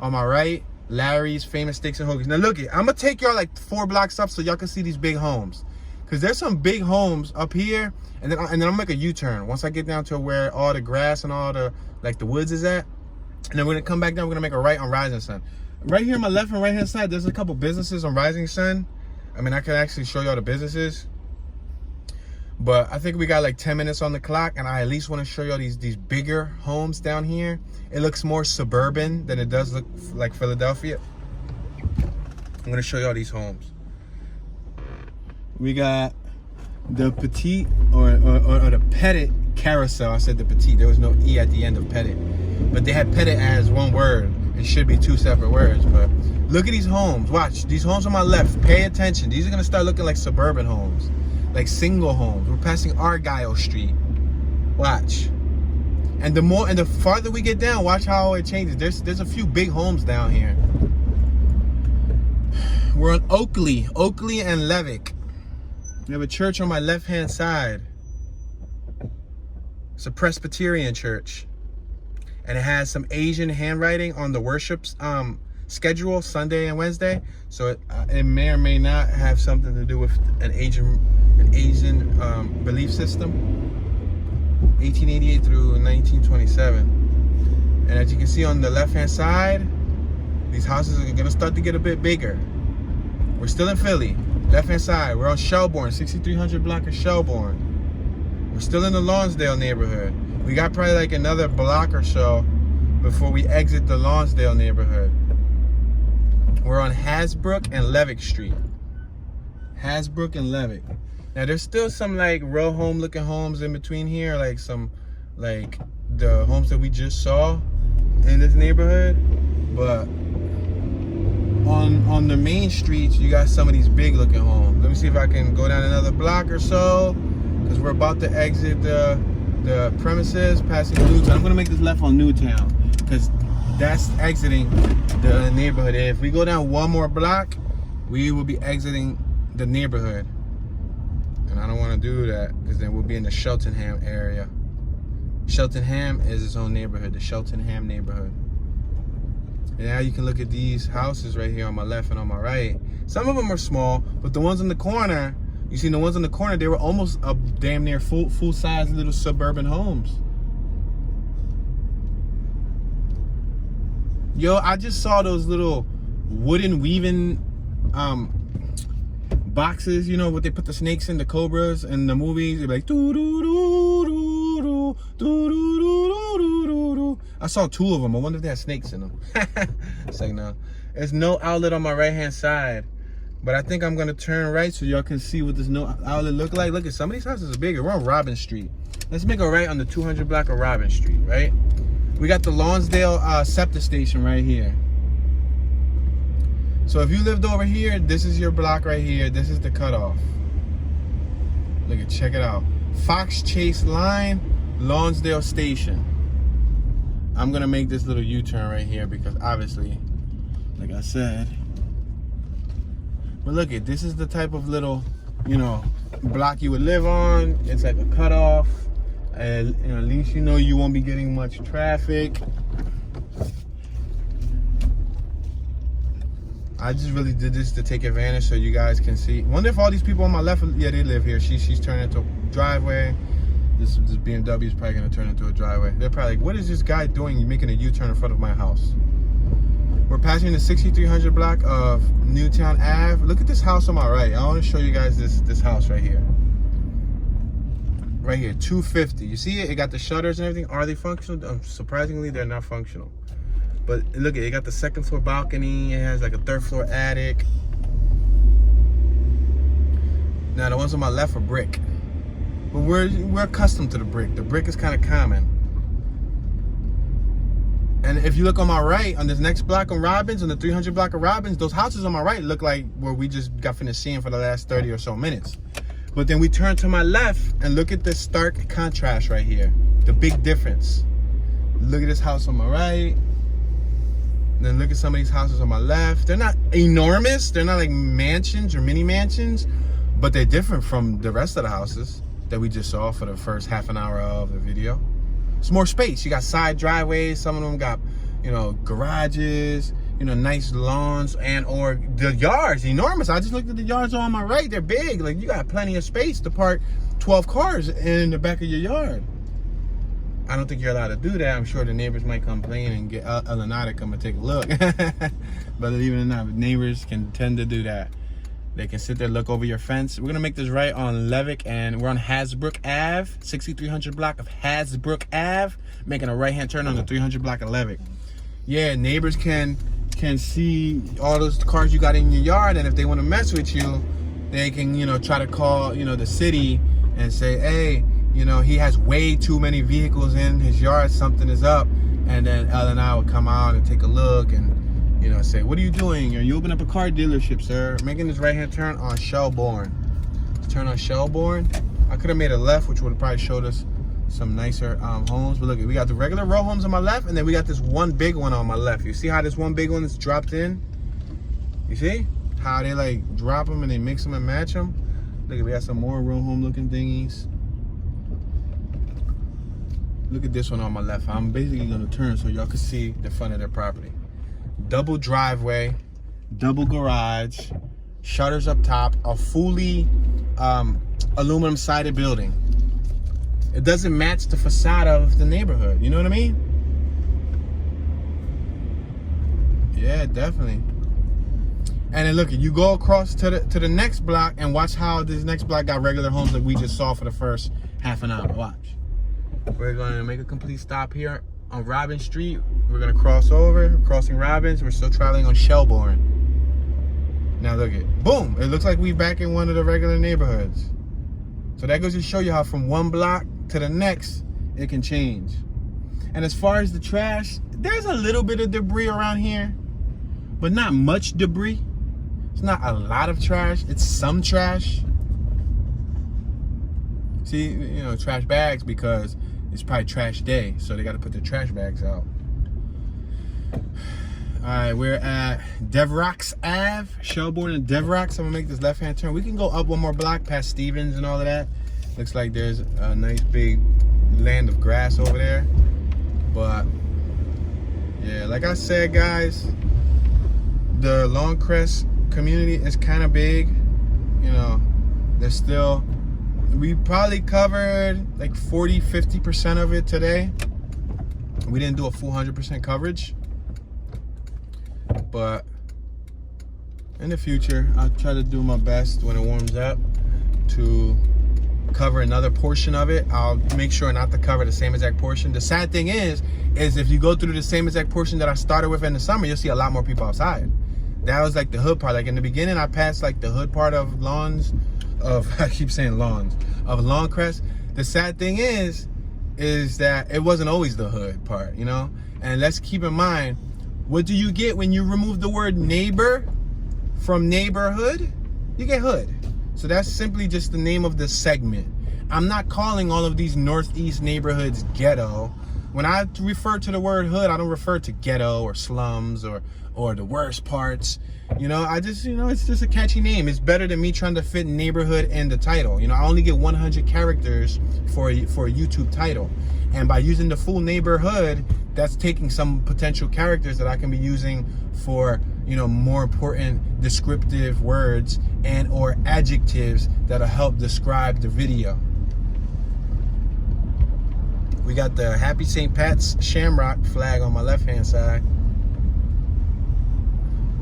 on my right. Larry's famous Steaks and Hoagies. Now look it, I'm gonna take y'all like 4 blocks up so y'all can see these big homes. Cause there's some big homes up here, and then I'll make a U-turn once I get down to where all the grass and all the the woods is at. And then we're gonna come back down. We're gonna make a right on Rising Sun. Right here on my left and right hand side, there's a couple businesses on Rising Sun. I mean, I could actually show y'all the businesses, but I think we got like 10 minutes on the clock, and I at least want to show y'all these bigger homes down here. It looks more suburban than it does look like Philadelphia. I'm gonna show y'all these homes. We got the petite or the petit carousel. I said the petite. There was no E at the end of petit, but they had petit as one word. It should be 2 separate words. But look at these homes. Watch these homes on my left. Pay attention. These are gonna start looking like suburban homes, like single homes. We're passing Argyle Street. Watch. And the farther we get down, watch how it changes. There's a few big homes down here. We're on Oakley and Levick. We have a church on my left-hand side. It's a Presbyterian church. And it has some Asian handwriting on the worship schedule, Sunday and Wednesday. So it may or may not have something to do with an Asian belief system. 1888 through 1927. And as you can see on the left-hand side, these houses are gonna start to get a bit bigger. We're still in Philly. Left-hand side, we're on Shelbourne, 6300 block of Shelbourne. We're still in the Lonsdale neighborhood. We got probably like another block or so before we exit the Lonsdale neighborhood. We're on Hasbrook and Levick Street. Hasbrook and Levick. Now there's still some like row home looking homes in between here, like some like the homes that we just saw in this neighborhood, but on the main streets you got some of these big looking homes. Let me see if I can go down another block or so, because we're about to exit the premises, passing Newtown. I'm gonna make this left on Newtown because that's exiting the neighborhood. If we go down one more block, we will be exiting the neighborhood, and I don't want to do that because then we'll be in the Cheltenham area. Cheltenham is its own neighborhood, the Cheltenham neighborhood. And now you can look at these houses right here on my left and on my right. Some of them are small, but the ones in the corner, you see the ones in the corner, they were almost a damn near full-size little suburban homes. Yo, I just saw those little wooden weaving boxes, you know, what they put the snakes in, the cobras in the movies. They're like doo doo doo doo doo doo doo doo doo doo. I saw 2 of them. I wonder if they had snakes in them. It's like, no. There's no outlet on my right-hand side. But I think I'm gonna turn right so y'all can see what this no outlet look like. Look at some of these houses are bigger. We're on Robin Street. Let's make a right on the 200 block of Robin Street, right? We got the Lonsdale SEPTA station right here. So if you lived over here, this is your block right here. This is the cutoff. Look at, check it out. Fox Chase Line, Lonsdale Station. I'm gonna make this little U-turn right here because obviously, like I said. But look at, this is the type of little, you know, block you would live on. It's like a cutoff. And you know, at least you know you won't be getting much traffic. I just really did this to take advantage so you guys can see. Wonder if all these people on my left, yeah, they live here. She's turning into a driveway. This BMW is probably gonna turn into a driveway. They're probably like, what is this guy doing? You're making a U-turn in front of my house. We're passing the 6300 block of Newtown Ave. Look at this house on my right. I want to show you guys this house right here. Right here, 250. You see it? It got the shutters and everything. Are they functional? Surprisingly, they're not functional. But look at it. It got the 2nd floor balcony. It has like a 3rd floor attic. Now the ones on my left are brick. But we're accustomed to the brick. The brick is kind of common. And if you look on my right, on this next block on Robbins, on the 300 block of Robbins, those houses on my right look like where we just got finished seeing for the last 30 or so minutes. But then we turn to my left and look at this stark contrast right here. The big difference. Look at this house on my right. And then look at some of these houses on my left. They're not enormous. They're not like mansions or mini mansions, but they're different from the rest of the houses that we just saw for the first half an hour of the video. It's more space. You got side driveways. Some of them got, you know, garages, you know, nice lawns, and or the yards, enormous. I just looked at the yards on my right. They're big. Like, you got plenty of space to park 12 cars in the back of your yard. I don't think you're allowed to do that. I'm sure the neighbors might complain and get Elena to come and take a look. But even if not, neighbors can tend to do that. They can sit there, look over your fence. We're gonna make this right on Levick, and we're on Hasbrook Ave, 6300 block of Hasbrook Ave, making a right-hand turn on the 300 block of Levick. Yeah, neighbors can see all those cars you got in your yard, and if they want to mess with you, they can, you know, try to call, you know, the city and say, hey, you know, he has way too many vehicles in his yard, something is up. And then Elle and I will come out and take a look and, you know, say, what are you doing? Are you opening up a car dealership, sir? Making this right-hand turn on Shelbourne. Let's turn on Shelbourne. I could have made a left, which would have probably showed us some nicer homes. But look, we got the regular row homes on my left, and then we got this one big one on my left. You see how this one big one is dropped in? You see how they like drop them and they mix them and match them? Look, we got some more row home looking thingies. Look at this one on my left. I'm basically gonna turn so y'all can see the front of their property. Double driveway, double garage, shutters up top, a fully aluminum sided building. It doesn't match the facade of the neighborhood. You know what I mean? Yeah, definitely. And then look, you go across to the next block and watch how this next block got regular homes that we just saw for the first half an hour. Watch. We're going to make a complete stop here on Robin Street. We're going to cross over, crossing Robbins. We're still traveling on Shelbourne. Now look at, boom, it looks like we're back in one of the regular neighborhoods. So that goes to show you how from one block to the next, it can change. And as far as the trash, there's a little bit of debris around here, but not much debris. It's not a lot of trash, it's some trash. See, you know, trash bags, because it's probably trash day, so they got to put their trash bags out. All right, we're at Devrocks Ave, Shelbourne and Devrocks. I'm gonna make this left-hand turn. We can go up one more block past Stevens and all of that. Looks like there's a nice big land of grass over there. But yeah, like I said, guys, the Lawncrest community is kind of big. You know, there's still, we probably covered like 40-50% of it today. We didn't do a full 100% coverage, but in the future I'll try to do my best when it warms up to cover another portion of it. I'll make sure not to cover the same exact portion. The sad thing is if you go through the same exact portion that I started with in the summer, you'll see a lot more people outside. That was like the hood part. Like in the beginning, I passed like the hood part of I keep saying lawns, of Lawncrest. The sad thing is that it wasn't always the hood part, you know? And let's keep in mind, what do you get when you remove the word neighbor from neighborhood? You get hood. So that's simply just the name of the segment. I'm not calling all of these northeast neighborhoods ghetto. When I refer to the word hood, I don't refer to ghetto or slums or the worst parts. You know, I just, you know, it's just a catchy name. It's better than me trying to fit neighborhood in the title. You know, I only get 100 characters for a YouTube title. And by using the full neighborhood, that's taking some potential characters that I can be using for, you know, more important descriptive words and or adjectives that'll help describe the video. We got the Happy St. Pat's Shamrock flag on my left-hand side.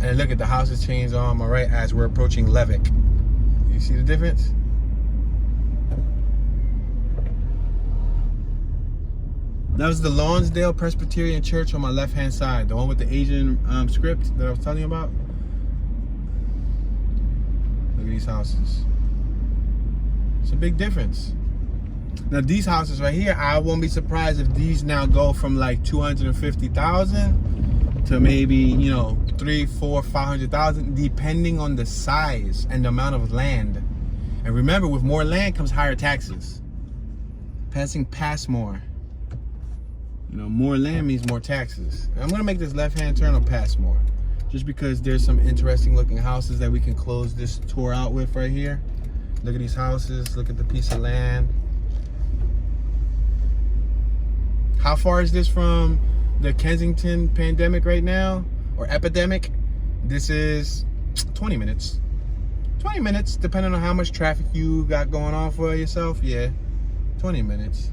And look at the houses changed on my right as we're approaching Levick. You see the difference? That was the Lawndale Presbyterian Church on my left-hand side, the one with the Asian script that I was telling you about. Look at these houses. It's a big difference. Now these houses right here, I won't be surprised if these now go from like 250,000 to maybe, you know, 300, 400, 500,000, depending on the size and the amount of land. And remember, with more land comes higher taxes. Passing past more. You know, more land means more taxes. And I'm gonna make this left-hand turn on Passmore, just because there's some interesting looking houses that we can close this tour out with right here. Look at these houses, look at the piece of land. How far is this from the Kensington pandemic right now, or epidemic? This is 20 minutes. 20 minutes, depending on how much traffic you got going on for yourself. Yeah, 20 minutes.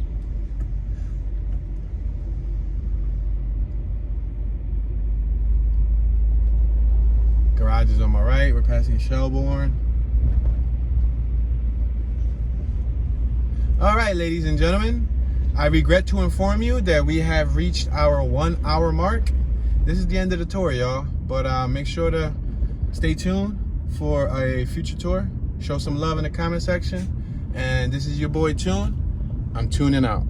Garage is on my right. We're passing Shelbourne. All right, ladies and gentlemen, I regret to inform you that we have reached our 1 hour mark. This is the end of the tour, y'all. But make sure to stay tuned for a future tour. Show some love in the comment section. And this is your boy Tune. I'm tuning out.